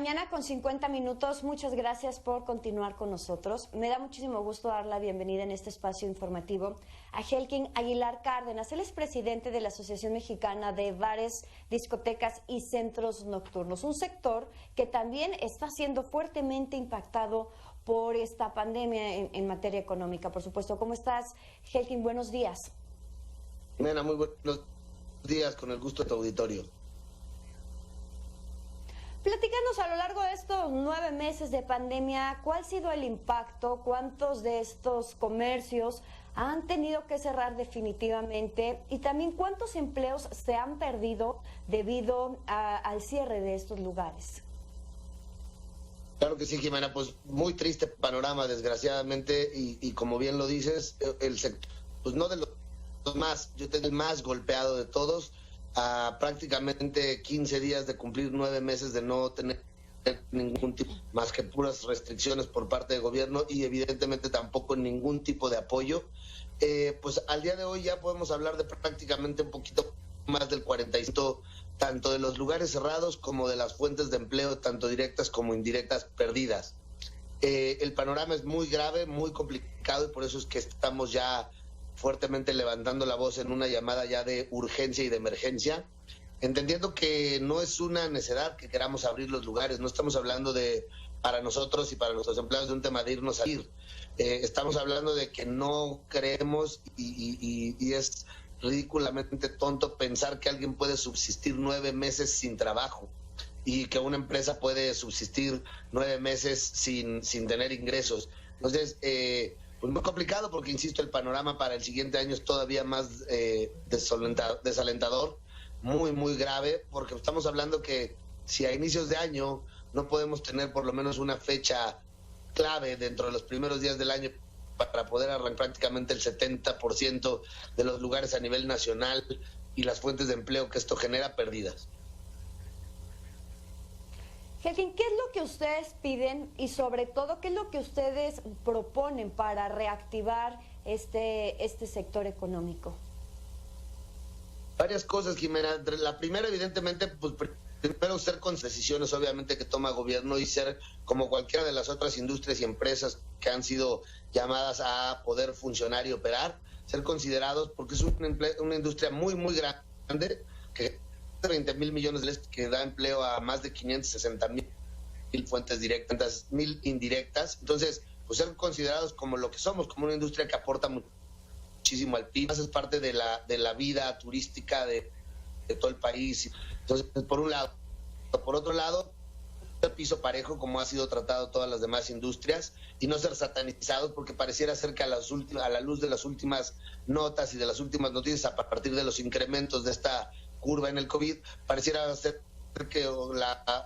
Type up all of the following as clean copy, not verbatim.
mañana con 50 minutos. Muchas gracias por continuar con nosotros. Me da muchísimo gusto dar la bienvenida en este espacio informativo a Helkin Aguilar Cárdenas. Él es presidente de la Asociación Mexicana de Bares, Discotecas y Centros Nocturnos, un sector que también está siendo fuertemente impactado por esta pandemia en materia económica, por supuesto. ¿Cómo estás, Helkin? Buenos días. Nena, muy buenos días, con el gusto de tu auditorio. Platícanos a lo largo de estos 9 meses de pandemia, ¿cuál ha sido el impacto? ¿Cuántos de estos comercios han tenido que cerrar definitivamente? Y también, ¿cuántos empleos se han perdido debido al cierre de estos lugares? Claro que sí, Jimena, pues muy triste panorama, desgraciadamente, y como bien lo dices, el sector, pues no de los más, yo tengo el más golpeado de todos, a prácticamente 15 días de cumplir 9 meses de no tener ningún tipo, más que puras restricciones por parte del gobierno y evidentemente tampoco ningún tipo de apoyo. Pues al día de hoy ya podemos hablar de prácticamente un poquito más del 45%, tanto de los lugares cerrados como de las fuentes de empleo, tanto directas como indirectas, perdidas. El panorama es muy grave, muy complicado, y por eso es que estamos ya fuertemente levantando la voz en una llamada ya de urgencia y de emergencia, entendiendo que no es una necedad que queramos abrir los lugares, no estamos hablando de, para nosotros y para nuestros empleados, de un tema de irnos a ir. Estamos hablando de que no creemos y es ridículamente tonto pensar que alguien puede subsistir 9 meses sin trabajo y que una empresa puede subsistir 9 meses sin tener ingresos. Entonces, pues muy complicado porque, insisto, el panorama para el siguiente año es todavía más desalentador, muy, muy grave, porque estamos hablando que si a inicios de año no podemos tener por lo menos una fecha clave dentro de los primeros días del año para poder arrancar prácticamente el 70% de los lugares a nivel nacional y las fuentes de empleo que esto genera perdidas. Helkin, ¿qué es lo que ustedes piden y sobre todo qué es lo que ustedes proponen para reactivar este sector económico? Varias cosas, Jimena. La primera, evidentemente, pues primero ser con decisiones, obviamente, que toma gobierno y ser como cualquiera de las otras industrias y empresas que han sido llamadas a poder funcionar y operar, ser considerados, porque es una industria muy, muy grande, que 20,000 millones de dólares, que da empleo a más de 560,000 fuentes directas, 1,000 indirectas. Entonces, pues ser considerados como lo que somos, como una industria que aporta muchísimo al PIB, es parte de la vida turística de todo el país. Entonces, por un lado. Por otro lado, el piso parejo, como ha sido tratado todas las demás industrias, y no ser satanizados, porque pareciera ser que a la luz de las últimas notas y de las últimas noticias, a partir de los incrementos de esta curva en el COVID, pareciera ser que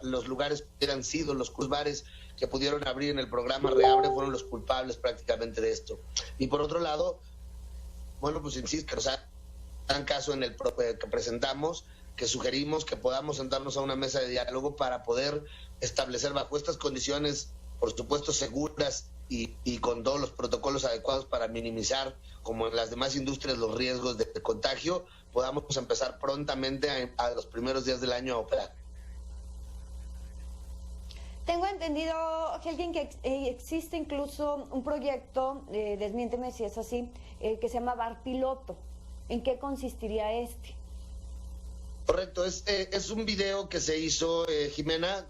los lugares que hubieran sido los bares que pudieron abrir en el programa Reabre fueron los culpables prácticamente de esto. Y por otro lado, bueno, pues insisto, o sea, dan caso en el que presentamos, que sugerimos que podamos sentarnos a una mesa de diálogo para poder establecer bajo estas condiciones, por supuesto seguras y con todos los protocolos adecuados para minimizar, como en las demás industrias, los riesgos de contagio, podamos empezar prontamente a los primeros días del año a operar. Tengo entendido, Helkin, que existe incluso un proyecto, desmiénteme si es así, que se llama Bar Piloto. ¿En qué consistiría este? Correcto, es un video que se hizo, Jimena,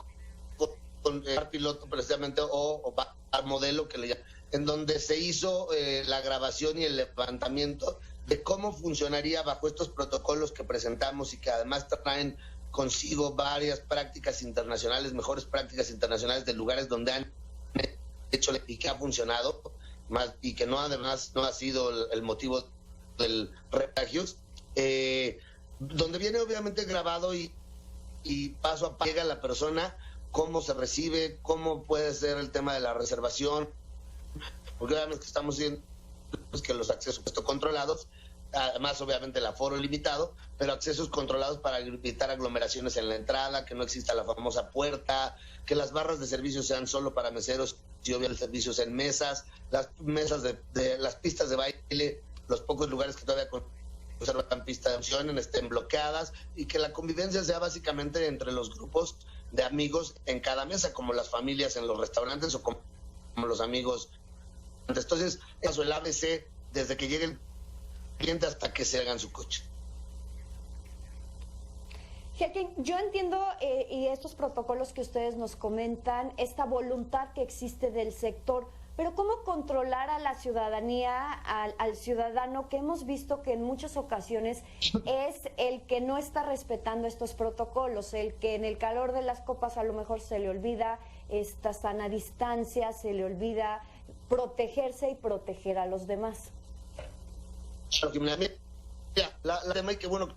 con Bar Piloto precisamente, o Bar Modelo, que le llaman, en donde se hizo la grabación y el levantamiento de cómo funcionaría bajo estos protocolos que presentamos y que además traen consigo varias prácticas internacionales, mejores prácticas internacionales de lugares donde han hecho y que ha funcionado, más y que no además no ha sido el motivo del contagios, donde viene obviamente grabado y paso a paso llega la persona, cómo se recibe, cómo puede ser el tema de la reservación, porque obviamente estamos viendo pues, que los accesos están controlados, además obviamente el aforo limitado, pero accesos controlados para evitar aglomeraciones en la entrada, que no exista la famosa puerta, que las barras de servicio sean solo para meseros y obviamente servicios en mesas, las mesas de las pistas de baile, los pocos lugares que todavía conservan pista de opción estén bloqueadas y que la convivencia sea básicamente entre los grupos de amigos en cada mesa, como las familias en los restaurantes o como los amigos. Entonces, eso el ABC desde que llegue el cliente hasta que se hagan su coche. Helking, yo entiendo y estos protocolos que ustedes nos comentan, esta voluntad que existe del sector, pero ¿cómo controlar a la ciudadanía, al ciudadano que hemos visto que en muchas ocasiones es el que no está respetando estos protocolos, el que en el calor de las copas a lo mejor se le olvida esta sana distancia, se le olvida protegerse y proteger a los demás? La tema, y qué bueno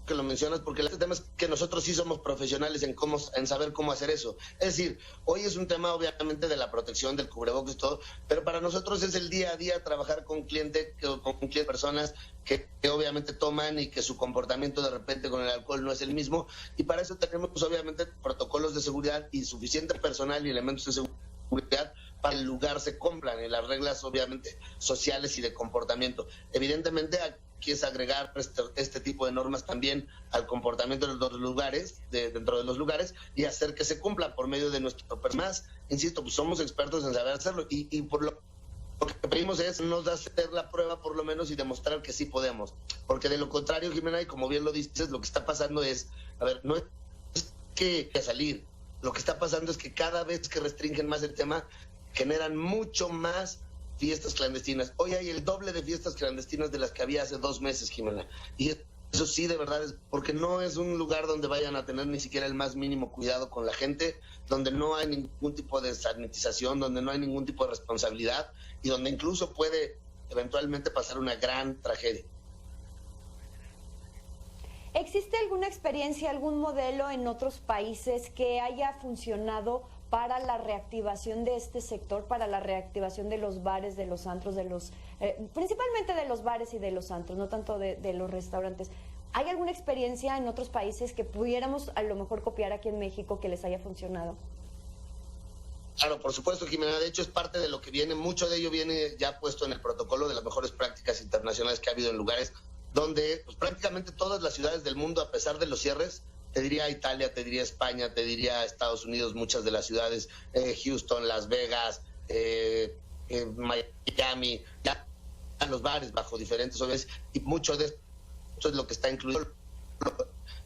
que lo mencionas, porque el tema es que nosotros sí somos profesionales en saber cómo hacer eso. Es decir, hoy es un tema obviamente de la protección, del cubrebocas y todo, pero para nosotros es el día a día trabajar con personas que obviamente toman y que su comportamiento de repente con el alcohol no es el mismo, y para eso tenemos pues, obviamente protocolos de seguridad y suficiente personal y elementos de seguridad para el lugar se cumplan y las reglas obviamente sociales y de comportamiento. Evidentemente aquí es agregar este tipo de normas también al comportamiento de los lugares, dentro de los lugares, y hacer que se cumplan por medio de nuestro personal. Insisto, pues somos expertos en saber hacerlo y por lo que pedimos es nos da hacer la prueba por lo menos y demostrar que sí podemos, porque de lo contrario, Jimena, y como bien lo dices, lo que está pasando es, no es que salir, lo que está pasando es que cada vez que restringen más el tema, generan mucho más fiestas clandestinas. Hoy hay el doble de fiestas clandestinas de las que había hace 2 meses, Jimena. Y eso sí, de verdad, es porque no es un lugar donde vayan a tener ni siquiera el más mínimo cuidado con la gente, donde no hay ningún tipo de sanitización, donde no hay ningún tipo de responsabilidad y donde incluso puede eventualmente pasar una gran tragedia. ¿Existe alguna experiencia, algún modelo en otros países que haya funcionado para la reactivación de este sector, para la reactivación de los bares, de los antros, principalmente de los bares y de los antros, no tanto de los restaurantes? ¿Hay alguna experiencia en otros países que pudiéramos a lo mejor copiar aquí en México que les haya funcionado? Claro, por supuesto, Jimena. De hecho, es parte de lo que viene. Mucho de ello viene ya puesto en el protocolo de las mejores prácticas internacionales que ha habido en lugares donde pues, prácticamente todas las ciudades del mundo, a pesar de los cierres, te diría Italia, te diría España, te diría Estados Unidos, muchas de las ciudades, Houston, Las Vegas, Miami, ya los bares bajo diferentes obras, y mucho de esto es lo que está incluido.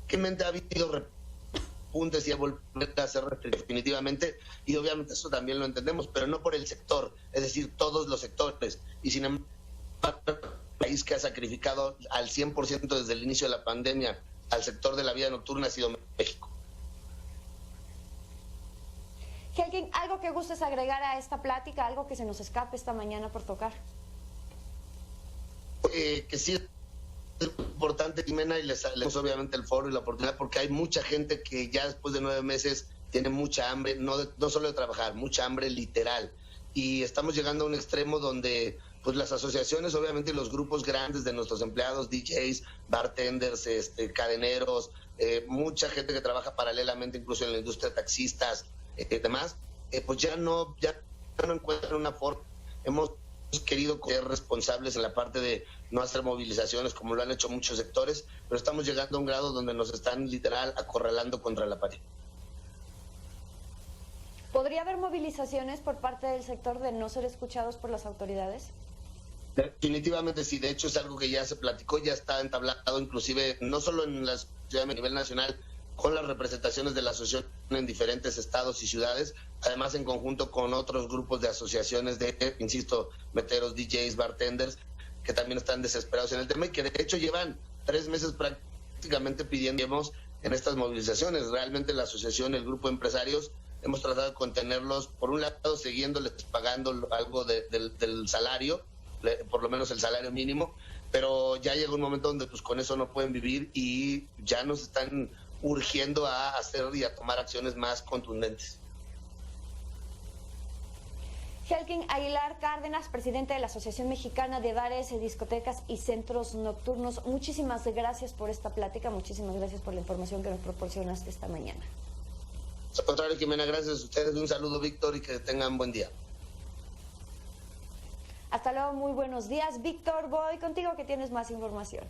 Que ha habido repuntes y ha vuelto a ser definitivamente, y obviamente eso también lo entendemos, pero no por el sector, es decir, todos los sectores, y sin embargo, el país que ha sacrificado al 100% desde el inicio de la pandemia al sector de la vida nocturna ha sido México. Helking, ¿algo que gustes agregar a esta plática, algo que se nos escape esta mañana por tocar? Que sí es importante, Jimena, y les obviamente el foro y la oportunidad, porque hay mucha gente que ya después de 9 meses tiene mucha hambre, no solo de trabajar, mucha hambre literal, y estamos llegando a un extremo donde pues las asociaciones, obviamente, y los grupos grandes de nuestros empleados, DJs, bartenders, cadeneros, mucha gente que trabaja paralelamente incluso en la industria de taxistas, demás, pues ya no encuentran una forma. Hemos querido ser responsables en la parte de no hacer movilizaciones como lo han hecho muchos sectores, pero estamos llegando a un grado donde nos están literal acorralando contra la pared. ¿Podría haber movilizaciones por parte del sector de no ser escuchados por las autoridades? Definitivamente sí, de hecho es algo que ya se platicó, ya está entablado, inclusive no solo en la ciudad a nivel nacional, con las representaciones de la asociación en diferentes estados y ciudades, además en conjunto con otros grupos de asociaciones de, insisto, meteros, DJs, bartenders, que también están desesperados en el tema y que de hecho llevan 3 meses prácticamente pidiendo en estas movilizaciones. Realmente la asociación, el grupo de empresarios, hemos tratado de contenerlos, por un lado siguiéndoles pagando algo del salario, por lo menos el salario mínimo, pero ya llega un momento donde pues con eso no pueden vivir y ya nos están urgiendo a hacer y a tomar acciones más contundentes. Helking Aguilar Cárdenas, presidente de la Asociación Mexicana de Bares, Discotecas y Centros Nocturnos, muchísimas gracias por esta plática, muchísimas gracias por la información que nos proporcionaste esta mañana. Al contrario, Jimena, gracias a ustedes, un saludo, Víctor, y que tengan buen día. Hasta luego, muy buenos días. Víctor, voy contigo que tienes más información.